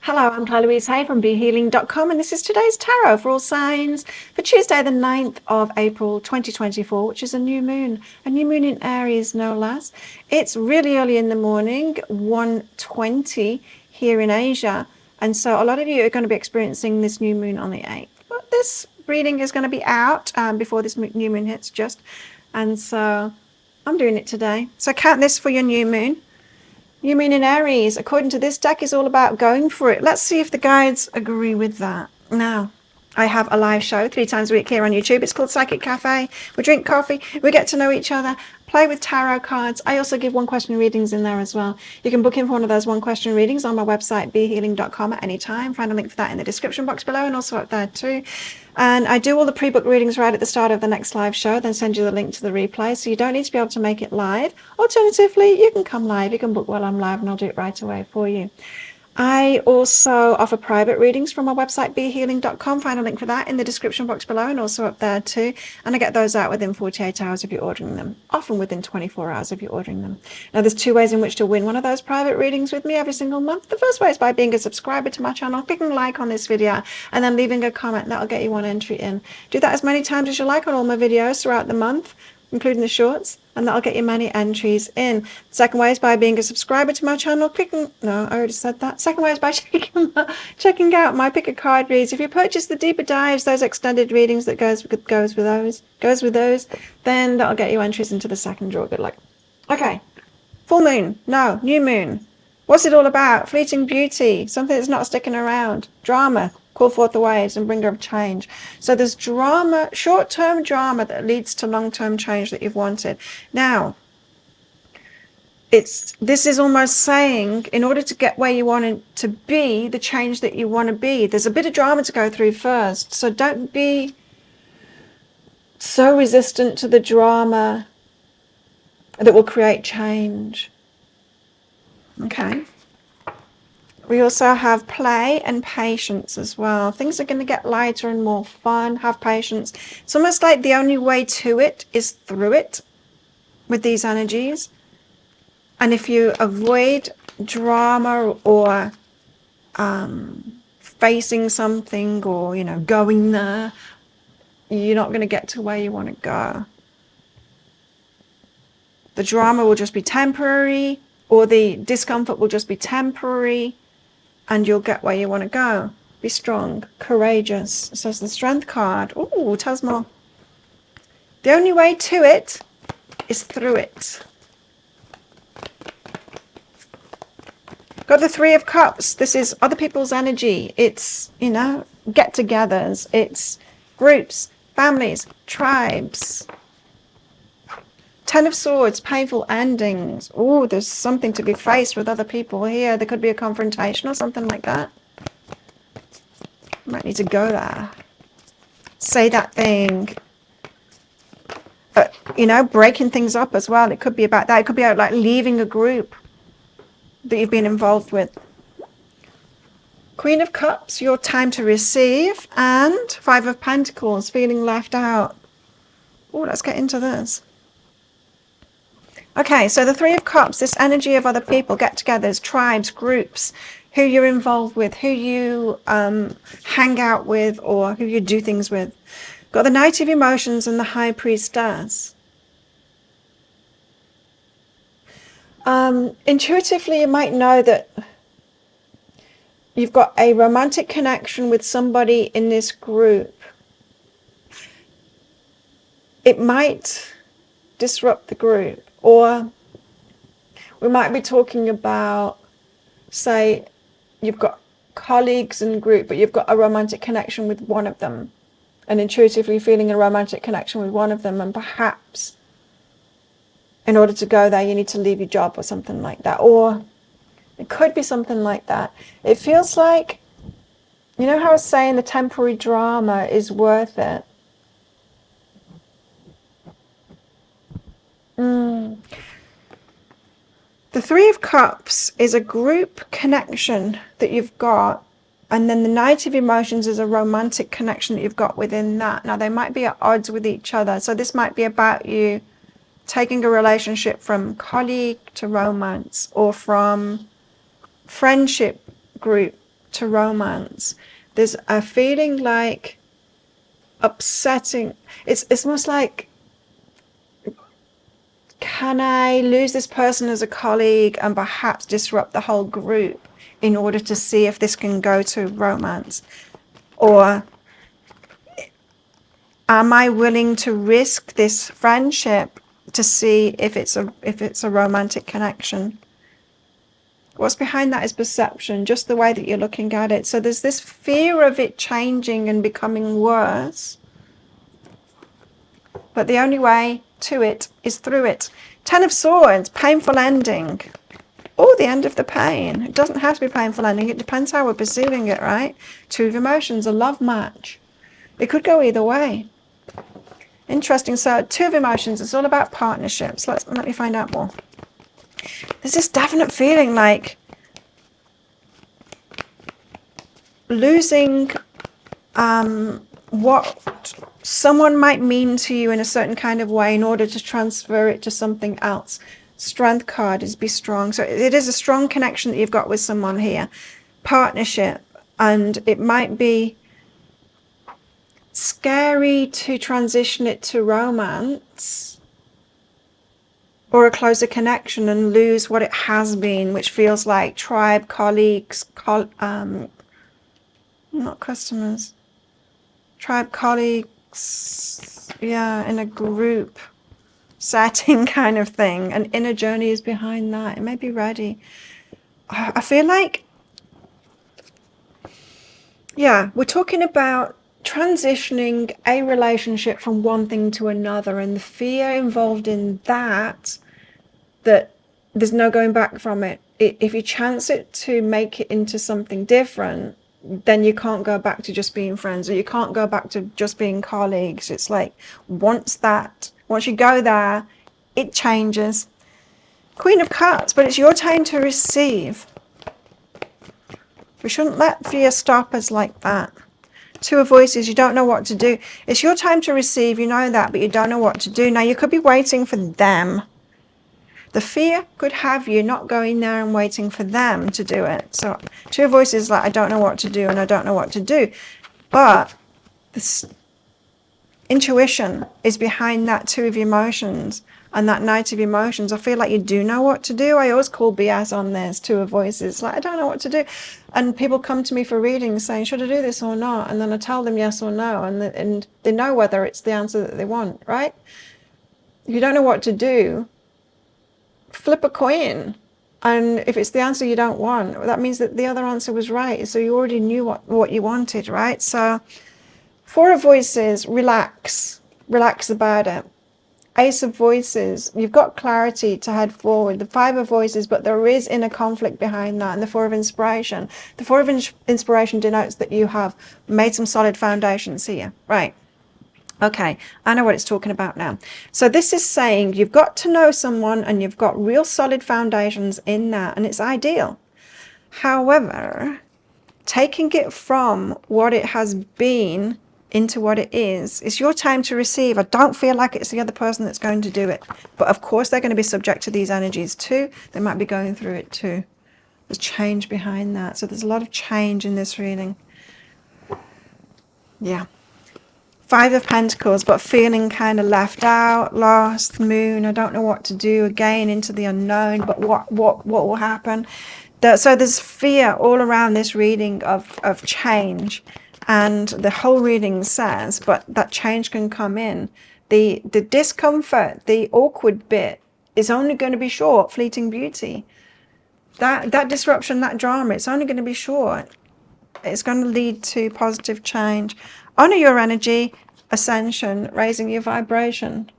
Hello, I'm Claire Louise Hay from BeHealing.com, and this is today's tarot for all signs for Tuesday the 9th of April 2024, which is a new moon in Aries, no less. It's really early in the morning, 1:20 here in Asia, and so a lot of you are going to be experiencing this new moon on the 8th. But this reading is going to be out before this new moon hits and so I'm doing it today. So count this for your new moon. New moon in Aries, according to this deck, is all about going for it. Let's see if the guides agree with that. Now, I have a live show 3 times a week here on YouTube. It's called Psychic Cafe. We drink coffee, we get to know each other, play with tarot cards. I also give one-question readings in there as well. You can book in for one of those one-question readings on my website, BeHealing.com, at any time. Find a link for that in the description box below and also up there too. And I do all the pre-book readings right at the start of the next live show, then send you the link to the replay, so you don't need to be able to make it live. Alternatively, you can come live, you can book while I'm live, and I'll do it right away for you. I also offer private readings from my website, BeHealing.com. Find a link for that in the description box below and also up there too. And I get those out within 48 hours if you're ordering them, often within 24 hours if you're ordering them. Now, there's 2 ways in which to win one of those private readings with me every single month. The first way is by being a subscriber to my channel, clicking like on this video, and then leaving a comment. That'll get you one entry in. Do that as many times as you like on all my videos throughout the month, including the shorts, and that'll get you many entries in. The second way is by being a subscriber to my channel, I already said that. Second way is by checking out my pick a card reads. If you purchase the deeper dives, those extended readings that goes with those, then that'll get you entries into the second draw. Good luck. Okay, full moon, no, new moon. What's it all about? Fleeting beauty, something that's not sticking around, drama. Call forth the waves and bringer of change. So there's drama, short-term drama that leads to long-term change that you've wanted. Now, this is almost saying, in order to get where you want it to be, the change that you want to be, there's a bit of drama to go through first. So don't be so resistant to the drama that will create change. Okay. We also have play and patience as well. Things are going to get lighter and more fun. Have patience. It's almost like the only way to it is through it with these energies. And if you avoid drama or facing something or, going there, you're not going to get to where you want to go. The drama will just be temporary, or the discomfort will just be temporary. And you'll get where you want to go. Be strong, courageous. It says the Strength card. Ooh, tells more. The only way to it is through it. Got the 3 of Cups. This is other people's energy. It's, get-togethers. It's groups, families, tribes. 10 of Swords, painful endings. Oh, there's something to be faced with other people here. There could be a confrontation or something like that. Might need to go there. Say that thing. Breaking things up as well. It could be about that. It could be like leaving a group that you've been involved with. Queen of Cups, your time to receive. And 5 of Pentacles, feeling left out. Oh, let's get into this. Okay, so the 3 of Cups, this energy of other people, get-togethers, tribes, groups, who you're involved with, who you hang out with, or who you do things with. Got the Knight of Emotions and the High Priestess. Intuitively, you might know that you've got a romantic connection with somebody in this group. It might disrupt the group. Or we might be talking about, say, you've got colleagues in group, but you've got a romantic connection with one of them, and intuitively feeling a romantic connection with one of them, and perhaps in order to go there, you need to leave your job or something like that. Or it could be something like that. It feels like, how I was saying the temporary drama is worth it. The 3 of Cups is a group connection that you've got, and then the Knight of Emotions is a romantic connection that you've got within that. Now, they might be at odds with each other, so this might be about you taking a relationship from colleague to romance, or from friendship group to romance. There's a feeling like upsetting. It's almost like, can I lose this person as a colleague and perhaps disrupt the whole group in order to see if this can go to romance? Or am I willing to risk this friendship to see if it's a romantic connection? What's behind that is perception, just the way that you're looking at it. So there's this fear of it changing and becoming worse. But the only way to it is through it. 10 of Swords, painful ending. Or the end of the pain. It doesn't have to be painful ending. It depends how we're perceiving it, right? 2 of Emotions, a love match. It could go either way. Interesting. So 2 of Emotions, it's all about partnerships. Let me find out more. There's this definite feeling like losing what someone might mean to you in a certain kind of way in order to transfer it to something else. Strength card is be strong. So it is a strong connection that you've got with someone here. Partnership. And it might be scary to transition it to romance or a closer connection and lose what it has been, which feels like tribe, colleagues, not customers, tribe, colleagues, yeah, in a group setting kind of thing. An inner journey is behind that. It may be ready. I feel like, yeah, we're talking about transitioning a relationship from one thing to another, and the fear involved in that there's no going back from it. If you chance it to make it into something different, then you can't go back to just being friends, or you can't go back to just being colleagues. It's like once you go there, it changes. Queen of Cups, but it's your time to receive. We shouldn't let fear stop us like that. 2 of Voices, you don't know what to do. It's your time to receive, you know that, but you don't know what to do. Now, you could be waiting for them. The fear could have you not going there and waiting for them to do it. So 2 of Voices, like, I don't know what to do and I don't know what to do. But this intuition is behind that 2 of Emotions and that Knight of Emotions. I feel like you do know what to do. I always call BS on this 2 of Voices. Like, I don't know what to do. And people come to me for readings saying, should I do this or not? And then I tell them yes or no. And they know whether it's the answer that they want, right? If you don't know what to do, flip a coin. And if it's the answer you don't want, that means that the other answer was right. So you already knew what you wanted, right? So 4 of Voices, relax about it. Ace of Voices, you've got clarity to head forward. The 5 of Voices, but there is inner conflict behind that. And the 4 of Inspiration. The 4 of Inspiration denotes that you have made some solid foundations here, right? Okay, I know what it's talking about now. So this is saying you've got to know someone and you've got real solid foundations in that, and it's ideal. However, taking it from what it has been into what it is, it's your time to receive. I don't feel like it's the other person that's going to do it. But of course, they're going to be subject to these energies too. They might be going through it too. There's change behind that. So there's a lot of change in this reading. Yeah. 5 of Pentacles, but feeling kind of left out, lost, Moon, I don't know what to do, again into the unknown, but what will happen? So there's fear all around this reading of change, and the whole reading says, but that change can come in. The discomfort, the awkward bit is only going to be short, fleeting beauty. That disruption, that drama, it's only going to be short. It's going to lead to positive change. Honor your energy, ascension, raising your vibration.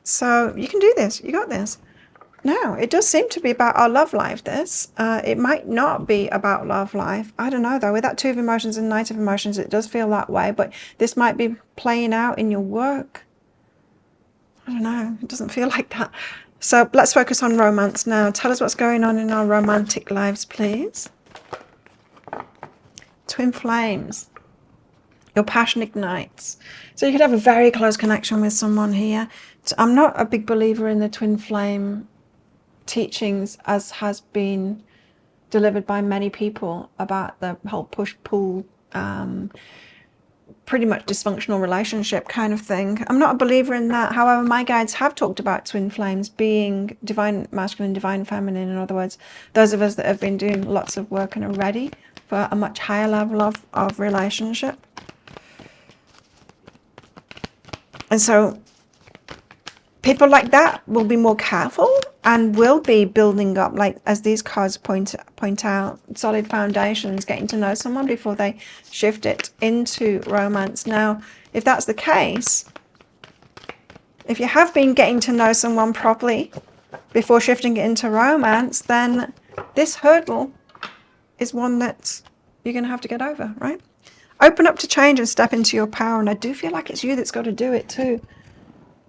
So you can do this. You got this. Now, it does seem to be about our love life, this. It might not be about love life. I don't know, though. With that 2 of Emotions and Knight of Emotions, it does feel that way. But this might be playing out in your work. I don't know. It doesn't feel like that. So let's focus on romance now. Tell us what's going on in our romantic lives, please. Twin flames. Your passion ignites. So you could have a very close connection with someone here. I'm not a big believer in the twin flame teachings, as has been delivered by many people about the whole push-pull, pretty much dysfunctional relationship kind of thing. I'm not a believer in that. However, my guides have talked about twin flames being divine masculine, divine feminine. In other words, those of us that have been doing lots of work and are ready for a much higher level of relationship. And so people like that will be more careful and will be building up, like as these cards point out, solid foundations, getting to know someone before they shift it into romance. Now, if that's the case, if you have been getting to know someone properly before shifting it into romance, then this hurdle is one that you're going to have to get over, right? Open up to change and step into your power. And I do feel like it's you that's got to do it too.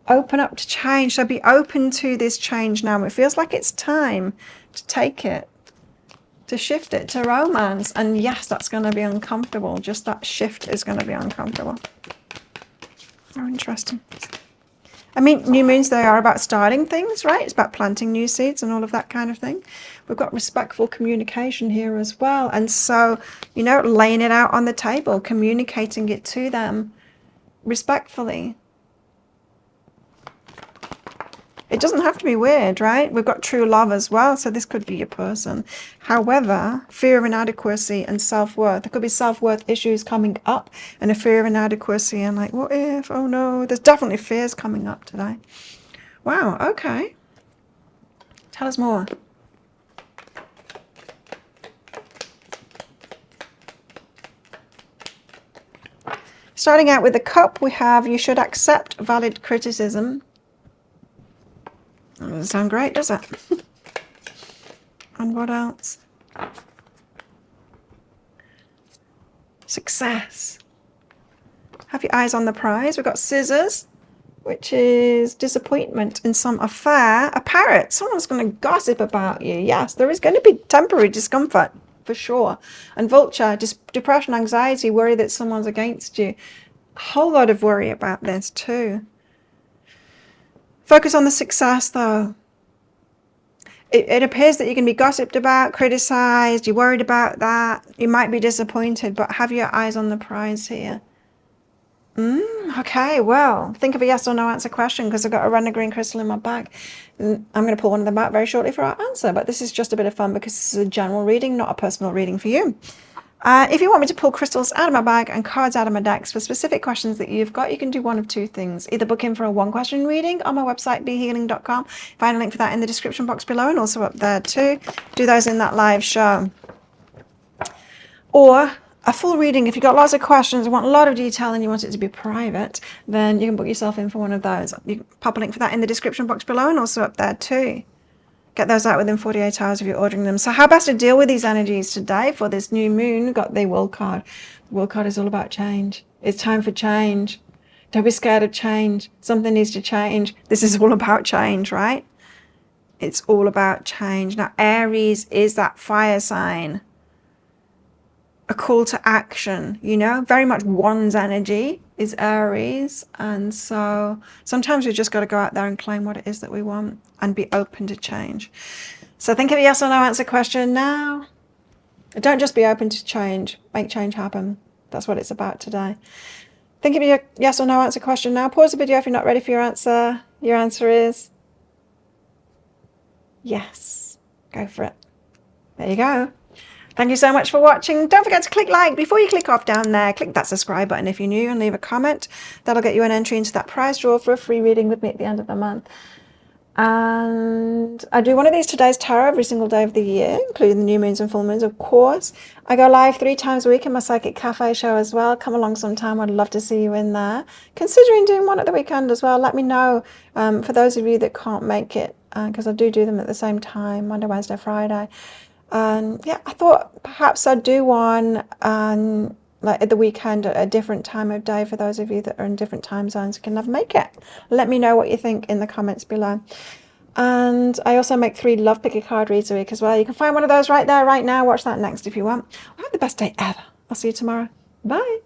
Open up to change. So be open to this change now. It feels like it's time to take it, to shift it to romance. And yes, that's going to be uncomfortable. Just that shift is going to be uncomfortable. Oh, interesting. I mean, new moons, they are about starting things, right? It's about planting new seeds and all of that kind of thing. We've got respectful communication here as well. And so, you know, laying it out on the table, communicating it to them respectfully. It doesn't have to be weird, right? We've got true love as well, so this could be your person. However, fear of inadequacy and self-worth. There could be self-worth issues coming up and a fear of inadequacy and like, what if? Oh no, there's definitely fears coming up today. Wow, okay. Tell us more. Starting out with the cup, we have you should accept valid criticism. That doesn't sound great, does it? And what else? Success. Have your eyes on the prize. We've got scissors, which is disappointment in some affair. A parrot. Someone's going to gossip about you. Yes, there is going to be temporary discomfort, for sure. And vulture, depression, anxiety, worry that someone's against you. A whole lot of worry about this too. Focus on the success, though. It appears that you can be gossiped about, criticized, you're worried about that, you might be disappointed, but have your eyes on the prize here. Okay, well, think of a yes or no answer question because I've got a random green crystal in my bag. I'm going to pull one of them out very shortly for our answer, but this is just a bit of fun because this is a general reading, not a personal reading for you. If you want me to pull crystals out of my bag and cards out of my decks for specific questions that you've got, you can do one of two things. Either book in for a one-question reading on my website, behealing.com. Find a link for that in the description box below and also up there too. Do those in that live show. Or a full reading, if you've got lots of questions and want a lot of detail and you want it to be private, then you can book yourself in for one of those. You can pop a link for that in the description box below and also up there too. Get those out within 48 hours if you're ordering them. So how best to deal with these energies today for this new moon? We've got the World card. The World card is all about change. It's time for change. Don't be scared of change. Something needs to change. This is all about change, right? It's all about change. Now, Aries is that fire sign. A call to action, you know, very much one's energy is Aries. And so sometimes we've just got to go out there and claim what it is that we want and be open to change. So think of a yes or no answer question now. Don't just be open to change, make change happen. That's what it's about today. Think of your yes or no answer question now. Pause the video if you're not ready for your answer. Your answer is yes. Go for it. There you go. Thank you so much for watching. Don't forget to click like before you click off down there. Click that subscribe button if you're new and leave a comment. That'll get you an entry into that prize draw for a free reading with me at the end of the month. And I do one of these today's tarot every single day of the year, including the new moons and full moons, of course. I go live 3 times a week in my Psychic Cafe show as well. Come along sometime. I'd love to see you in there. Considering doing one at the weekend as well. Let me know for those of you that can't make it, because I do them at the same time, Monday, Wednesday, Friday. Yeah, I thought perhaps I'd do one like at the weekend at a different time of day for those of you that are in different time zones who can never make it. Let me know what you think in the comments below. And I also make 3 Love Pick card reads a week as well. You can find one of those right there, right now. Watch that next if you want. Have the best day ever. I'll see you tomorrow. Bye.